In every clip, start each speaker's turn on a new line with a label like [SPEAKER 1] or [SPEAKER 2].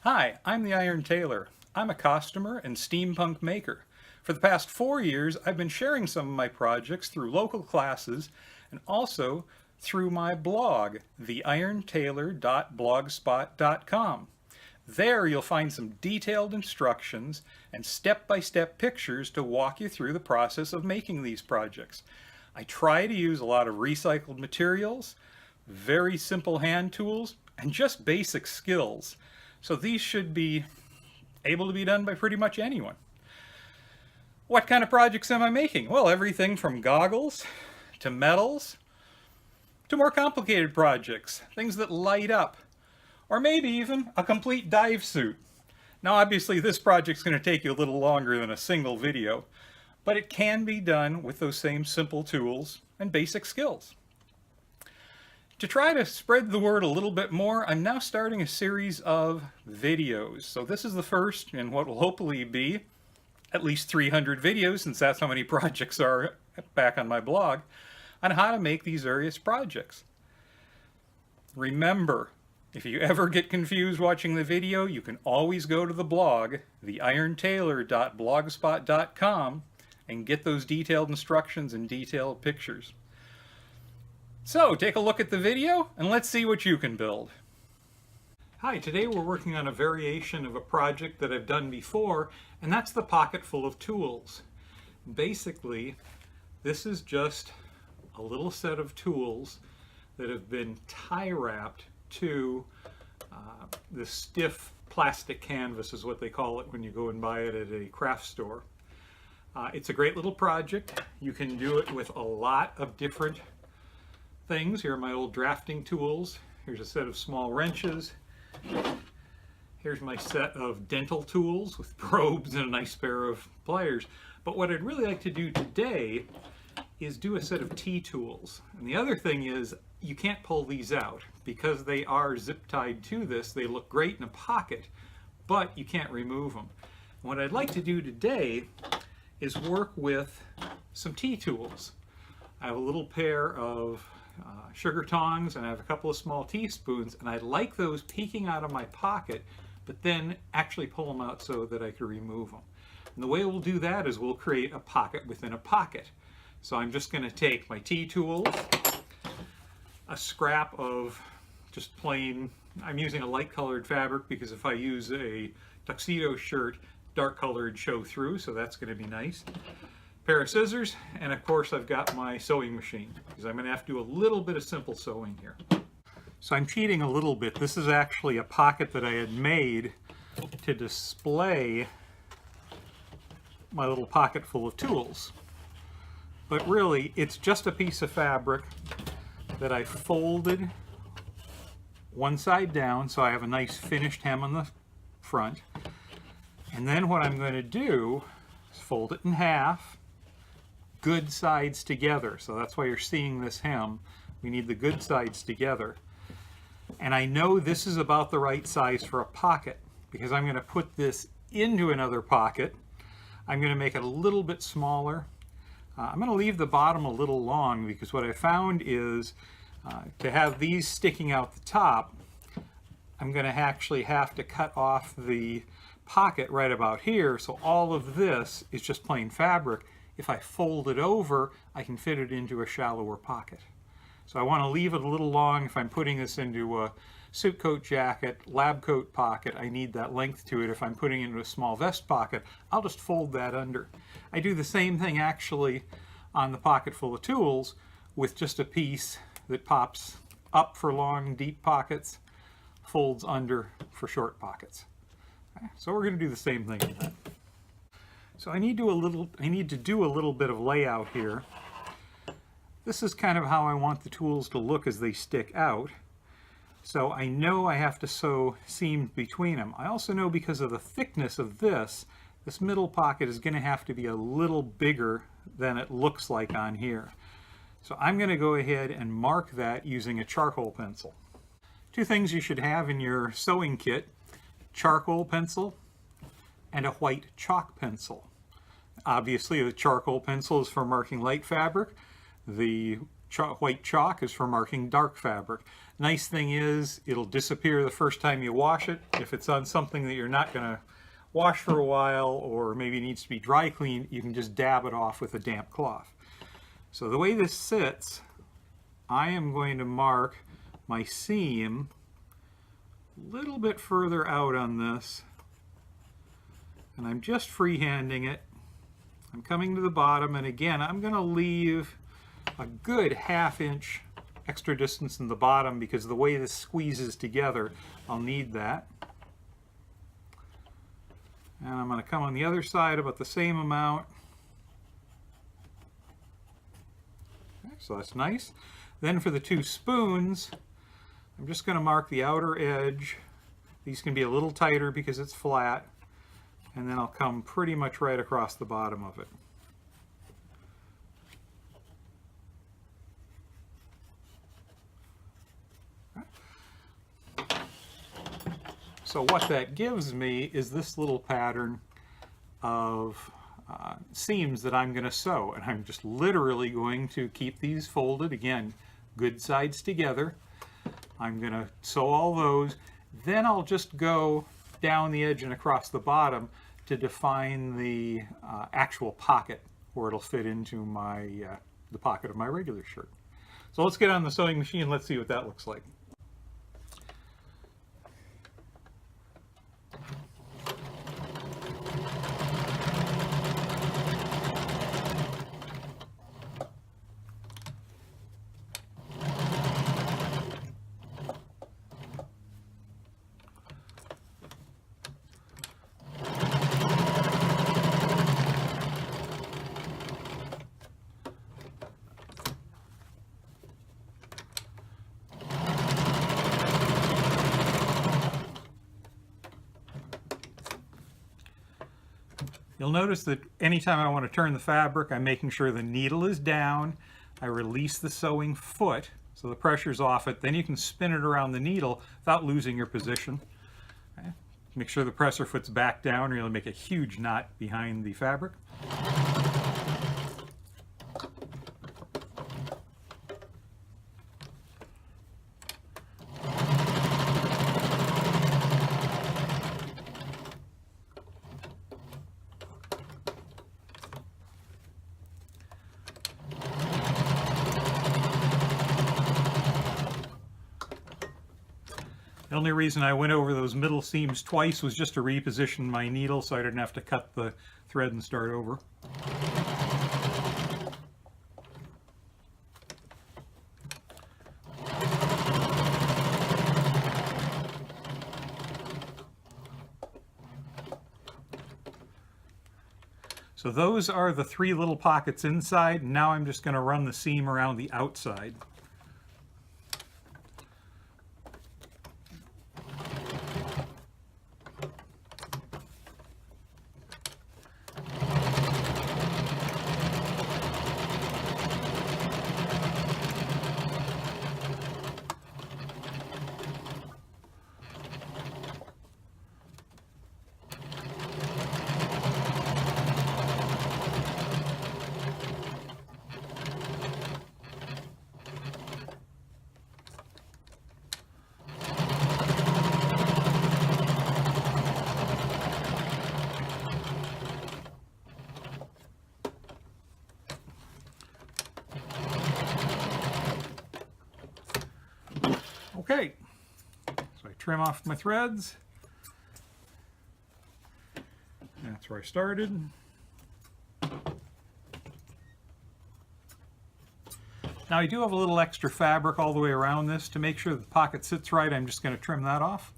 [SPEAKER 1] Hi, I'm the Iron Tailor. I'm a costumer and steampunk maker. For the past 4 years, I've been sharing some of my projects through local classes and also through my blog, theirontailor.blogspot.com. There you'll find some detailed instructions and step-by-step pictures to walk you through the process of making these projects. I try to use a lot of recycled materials, very simple hand tools, and just basic skills. So these should be able to be done by pretty much anyone. What kind of projects am I making? Well, everything from goggles to medals to more complicated projects, things that light up, or maybe even a complete dive suit. Now obviously this project's going to take you a little longer than a single video, but it can be done with those same simple tools and basic skills. To try to spread the word a little bit more, I'm now starting a series of videos. So this is the first in what will hopefully be at least 300 videos, since that's how many projects are back on my blog, on how to make these various projects. Remember, if you ever get confused watching the video, you can always go to the blog, theirontailor.blogspot.com, and get those detailed instructions and detailed pictures. So take a look at the video and let's see what you can build. Hi, today we're working on a variation of a project that I've done before, and that's the pocket full of tools. Basically, this is just a little set of tools that have been tie wrapped to the stiff plastic canvas is what they call it when you go and buy it at a craft store. It's a great little project. You can do it with a lot of different things. Here are my old drafting tools. Here's a set of small wrenches. Here's my set of dental tools with probes and a nice pair of pliers. But what I'd really like to do today is do a set of T-tools. And the other thing is you can't pull these out. Because they are zip tied to this, they look great in a pocket, but you can't remove them. What I'd like to do today is work with some T-tools. I have a little pair of sugar tongs and I have a couple of small teaspoons, and I like those peeking out of my pocket, but then actually pull them out so that I can remove them. And the way we'll do that is we'll create a pocket within a pocket. So I'm just going to take my T-tools, a scrap of just plain, I'm using a light colored fabric because if I use a tuxedo shirt, dark colored show through, so that's going to be nice. Pair of scissors, and of course I've got my sewing machine because I'm going to have to do a little bit of simple sewing here. So I'm cheating a little bit. This is actually a pocket that I had made to display my little pocket full of tools. But really it's just a piece of fabric that I folded one side down so I have a nice finished hem on the front. And then what I'm going to do is fold it in half, good sides together. So that's why you're seeing this hem. We need the good sides together. And I know this is about the right size for a pocket because I'm going to put this into another pocket. I'm going to make it a little bit smaller. I'm going to leave the bottom a little long because what I found is to have these sticking out the top, I'm going to actually have to cut off the pocket right about here, so all of this is just plain fabric. If I fold it over, I can fit it into a shallower pocket. So I want to leave it a little long. If I'm putting this into a suit coat jacket, lab coat pocket, I need that length to it. If I'm putting it into a small vest pocket, I'll just fold that under. I do the same thing actually on the pocket full of tools with just a piece that pops up for long, deep pockets, folds under for short pockets. Okay, so we're going to do the same thing with that. So I need to do a little bit of layout here. This is kind of how I want the tools to look as they stick out. So I know I have to sew seams between them. I also know because of the thickness of this middle pocket is going to have to be a little bigger than it looks like on here. So I'm going to go ahead and mark that using a charcoal pencil. Two things you should have in your sewing kit: charcoal pencil and a white chalk pencil. Obviously the charcoal pencil is for marking light fabric. The white chalk is for marking dark fabric. Nice thing is it'll disappear the first time you wash it. If it's on something that you're not going to wash for a while or maybe needs to be dry cleaned, you can just dab it off with a damp cloth. So the way this sits, I am going to mark my seam a little bit further out on this, and I'm just freehanding it. I'm coming to the bottom, and again I'm going to leave a good ½ inch extra distance in the bottom because the way this squeezes together, I'll need that. And I'm going to come on the other side about the same amount. Okay, so that's nice. Then for the two spoons, I'm just going to mark the outer edge. These can be a little tighter because it's flat. And then I'll come pretty much right across the bottom of it. So what that gives me is this little pattern of seams that I'm going to sew. And I'm just literally going to keep these folded, again, good sides together. I'm going to sew all those. Then I'll just go down the edge and across the bottom to define the actual pocket where it'll fit into my the pocket of my regular shirt. So let's get on the sewing machine and let's see what that looks like. You'll notice that anytime I want to turn the fabric, I'm making sure the needle is down. I release the sewing foot so the pressure's off it. Then you can spin it around the needle without losing your position. Okay. Make sure the presser foot's back down or you'll make a huge knot behind the fabric. The only reason I went over those middle seams twice was just to reposition my needle so I didn't have to cut the thread and start over. So those are the three little pockets inside. Now I'm just going to run the seam around the outside. Okay, so I trim off my threads. That's where I started. Now I do have a little extra fabric all the way around this. To make sure the pocket sits right, I'm just going to trim that off.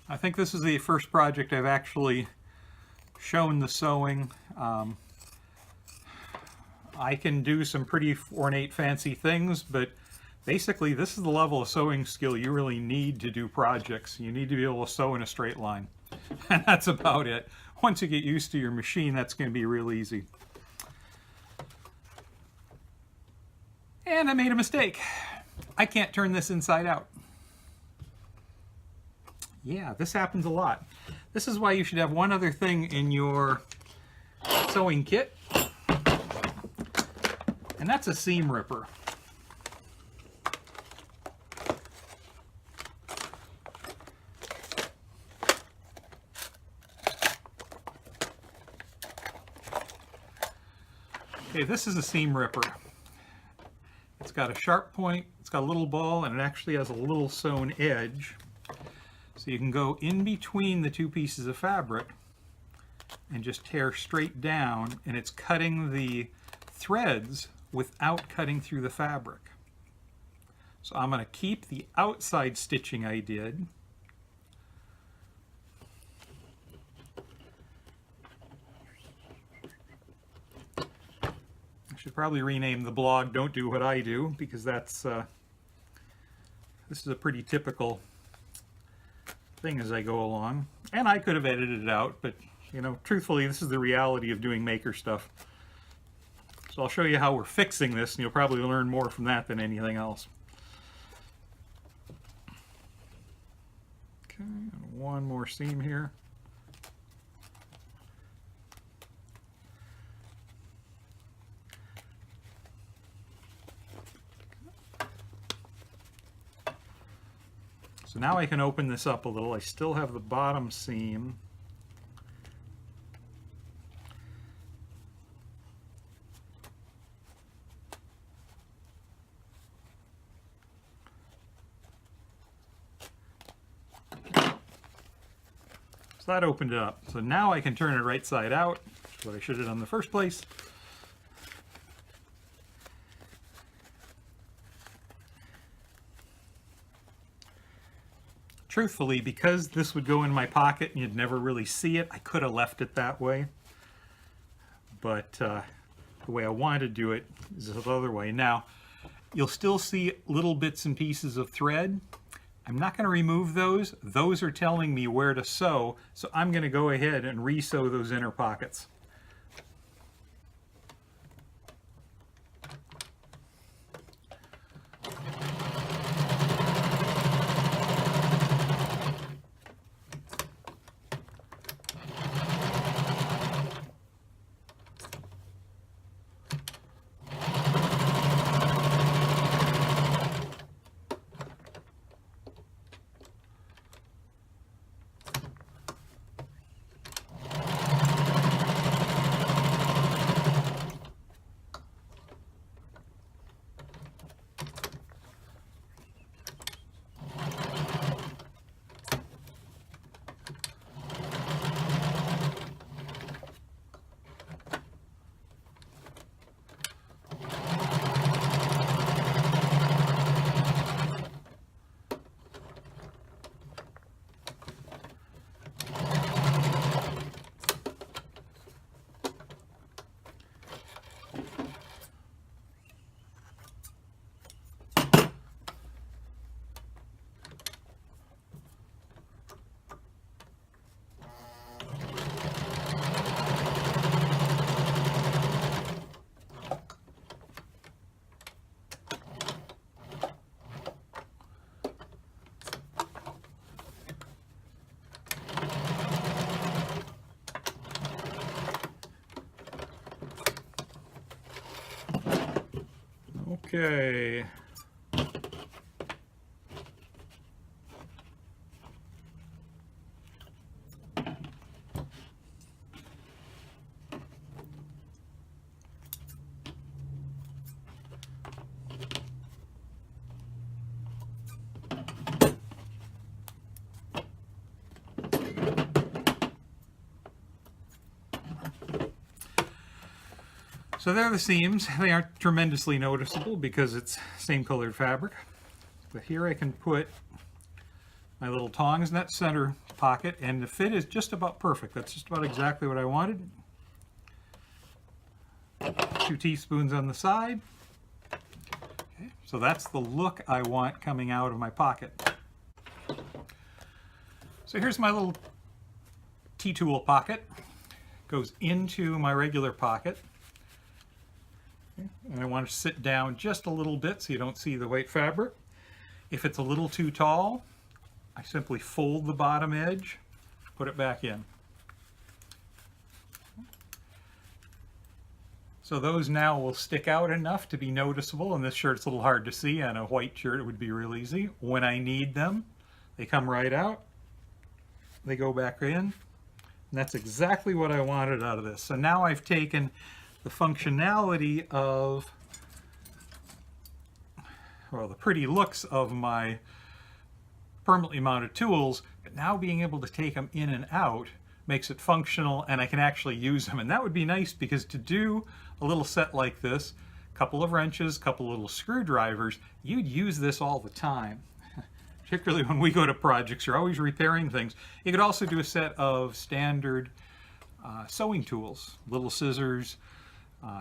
[SPEAKER 1] I think this is the first project I've actually shown the sewing. I can do some pretty ornate, fancy things, but basically this is the level of sewing skill you really need to do projects. You need to be able to sew in a straight line. And that's about it. Once you get used to your machine, that's going to be real easy. And I made a mistake. I can't turn this inside out. Yeah, this happens a lot. This is why you should have one other thing in your sewing kit, and that's a seam ripper. Okay, this is a seam ripper. It's got a sharp point, it's got a little ball, and it actually has a little sewn edge. So you can go in between the two pieces of fabric and just tear straight down, and it's cutting the threads without cutting through the fabric. So I'm going to keep the outside stitching I did. I should probably rename the blog "Don't Do What I Do," because that's this is a pretty typical thing as I go along. And I could have edited it out, but you know, truthfully, this is the reality of doing maker stuff. So I'll show you how we're fixing this, and you'll probably learn more from that than anything else. Okay, and one more seam here. So now I can open this up a little. I still have the bottom seam. So that opened it up. So now I can turn it right side out, which is what I should have done in the first place. Truthfully, because this would go in my pocket and you'd never really see it, I could have left it that way. But the way I wanted to do it is the other way. Now, you'll still see little bits and pieces of thread. I'm not going to remove those. Those are telling me where to sew, so I'm going to go ahead and re-sew those inner pockets. Okay. So there are the seams. They aren't tremendously noticeable because it's same colored fabric. But here I can put my little tongs in that center pocket, and the fit is just about perfect. That's just about exactly what I wanted. 2 teaspoons on the side. Okay, so that's the look I want coming out of my pocket. So here's my little T-tool pocket. Goes into my regular pocket. And I want to sit down just a little bit so you don't see the white fabric. If it's a little too tall, I simply fold the bottom edge, put it back in. So those now will stick out enough to be noticeable, and this shirt's a little hard to see. On a white shirt it would be real easy. When I need them, they come right out, they go back in, and that's exactly what I wanted out of this. So now I've taken the functionality of, well, the pretty looks of my permanently mounted tools, but now being able to take them in and out makes it functional, and I can actually use them. And that would be nice, because to do a little set like this, a couple of wrenches, a couple little screwdrivers, you'd use this all the time. Particularly when we go to projects, you're always repairing things. You could also do a set of standard sewing tools, little scissors,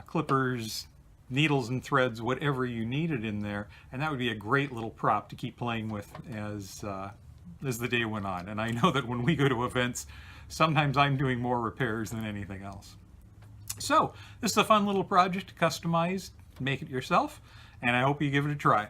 [SPEAKER 1] clippers, needles and threads, whatever you needed in there, and that would be a great little prop to keep playing with as the day went on. And I know that when we go to events, sometimes I'm doing more repairs than anything else. So this is a fun little project to customize, make it yourself, and I hope you give it a try.